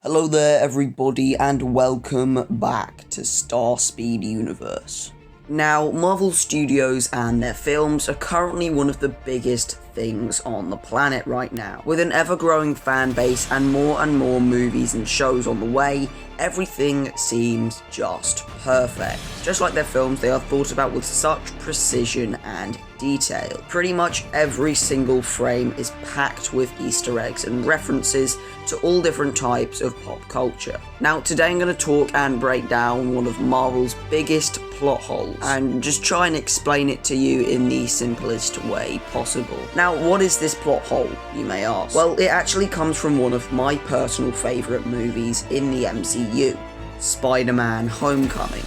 Hello there everybody and welcome back to Starspeed Universe. Now, Marvel Studios and their films are currently one of the biggest things on the planet right now. With an ever-growing fan base and more movies and shows on the way, everything seems just perfect. Just like their films, they are thought about with such precision and detail. Pretty much every single frame is packed with Easter eggs and references to all different types of pop culture. Now, today I'm going to talk and break down one of Marvel's biggest plot holes and just try and explain it to you in the simplest way possible. Now, what is this plot hole, you may ask? Well, it actually comes from one of my personal favourite movies in the MCU, Spider-Man Homecoming.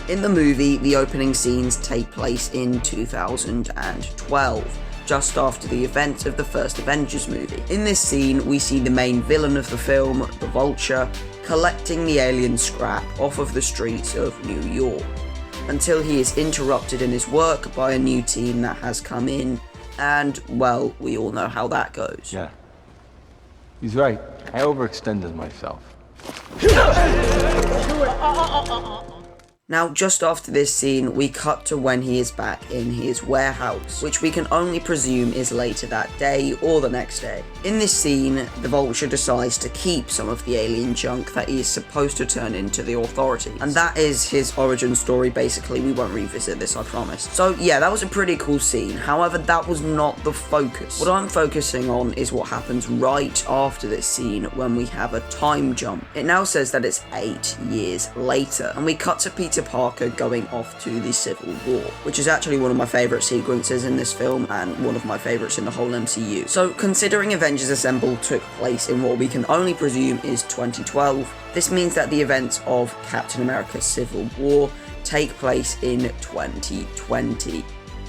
In the movie, the opening scenes take place in 2012, just after the events of the first Avengers movie. In this scene, we see the main villain of the film, the Vulture, collecting the alien scrap off of the streets of New York, until he is interrupted in his work by a new team that has come in, and, well, we all know how that goes. Yeah. He's right. I overextended myself. Now, just after this scene, we cut to when he is back in his warehouse, which we can only presume is later that day or the next day. In this scene, the Vulture decides to keep some of the alien junk that he is supposed to turn into the authorities. And that is his origin story, basically. We won't revisit this, I promise. So yeah, that was a pretty cool scene. However, that was not the focus. What I'm focusing on is what happens right after this scene when we have a time jump. It now says that it's 8 years later, and we cut to Peter Parker going off to the Civil War, which is actually one of my favourite sequences in this film and one of my favourites in the whole MCU. So, considering Avengers Assemble took place in what we can only presume is 2012, this means that the events of Captain America Civil War take place in 2020.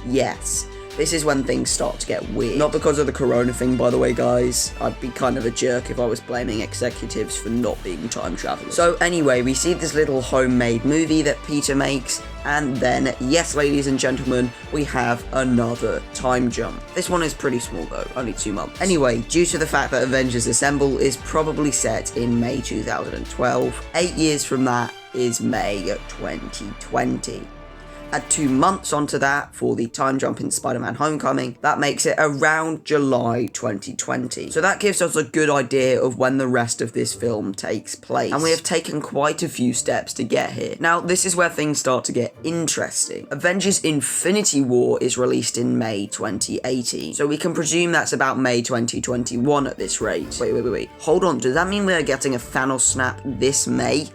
Yes. This is when things start to get weird. Not because of the corona thing, by the way, guys. I'd be kind of a jerk if I was blaming executives for not being time travelers. So anyway, we see this little homemade movie that Peter makes, and then, yes, ladies and gentlemen, we have another time jump. This one is pretty small though, only 2 months. Anyway, due to the fact that Avengers Assemble is probably set in May 2012, 8 years from that is May 2020. Add 2 months onto that for the time jump in Spider-Man Homecoming, that makes it around July 2020. So that gives us a good idea of when the rest of this film takes place. And we have taken quite a few steps to get here. Now, this is where things start to get interesting. Avengers Infinity War is released in May 2018, so we can presume that's about May 2021 at this rate. Wait. Hold on, does that mean we're getting a Thanos snap this May?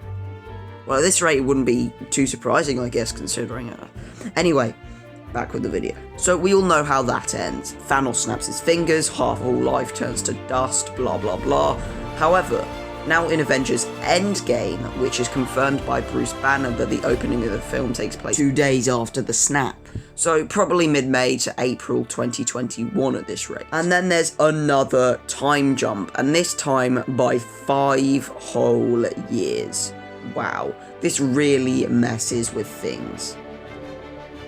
Well, at this rate, it wouldn't be too surprising, I guess, considering it. Anyway, back with the video. So we all know how that ends. Thanos snaps his fingers, half of all life turns to dust, blah blah blah. However, now in Avengers Endgame, which is confirmed by Bruce Banner that the opening of the film takes place 2 days after the snap. So probably mid-May to April 2021 at this rate. And then there's another time jump, and this time by 5 whole years. Wow, this really messes with things.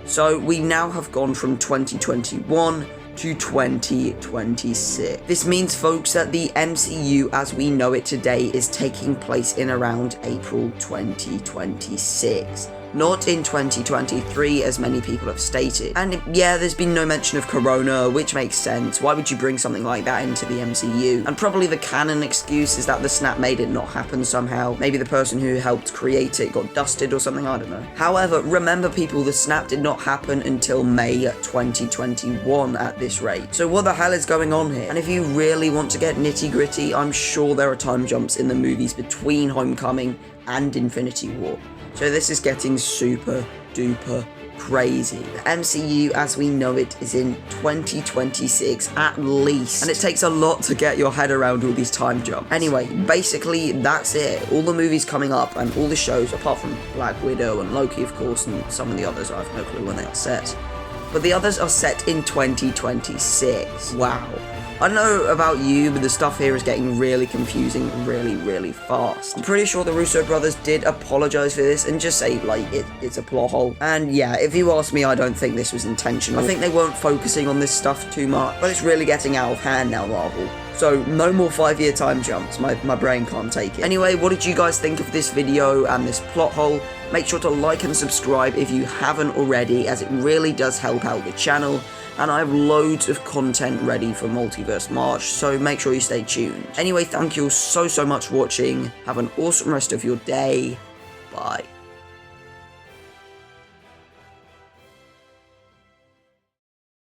So we now have gone from 2021 to 2026. This means, folks, that the MCU as we know it today is taking place in around April 2026. Not in 2023, as many people have stated. And yeah, there's been no mention of Corona, which makes sense. Why would you bring something like that into the MCU? And probably the canon excuse is that the snap made it not happen somehow. Maybe the person who helped create it got dusted or something, I don't know. However, remember people, the snap did not happen until May 2021 at this rate. So what the hell is going on here? And if you really want to get nitty gritty, I'm sure there are time jumps in the movies between Homecoming and Infinity War. So this is getting super duper crazy. The MCU as we know it is in 2026 at least, and it takes a lot to get your head around all these time jumps. Anyway, basically that's it. All the movies coming up and all the shows, apart from Black Widow and Loki of course, and some of the others I have no clue when they are set, but the others are set in 2026. Wow. I don't know about you, but the stuff here is getting really confusing really fast. I'm pretty sure the Russo brothers did apologise for this and just say, like, it's a plot hole. And yeah, if you ask me, I don't think this was intentional. I think they weren't focusing on this stuff too much, but it's really getting out of hand now, Marvel. So no more 5-year time jumps, my brain can't take it. Anyway, what did you guys think of this video and this plot hole? Make sure to like and subscribe if you haven't already, as it really does help out the channel, and I have loads of content ready for Multiverse March, so make sure you stay tuned. Anyway, thank you all so much for watching, have an awesome rest of your day, bye.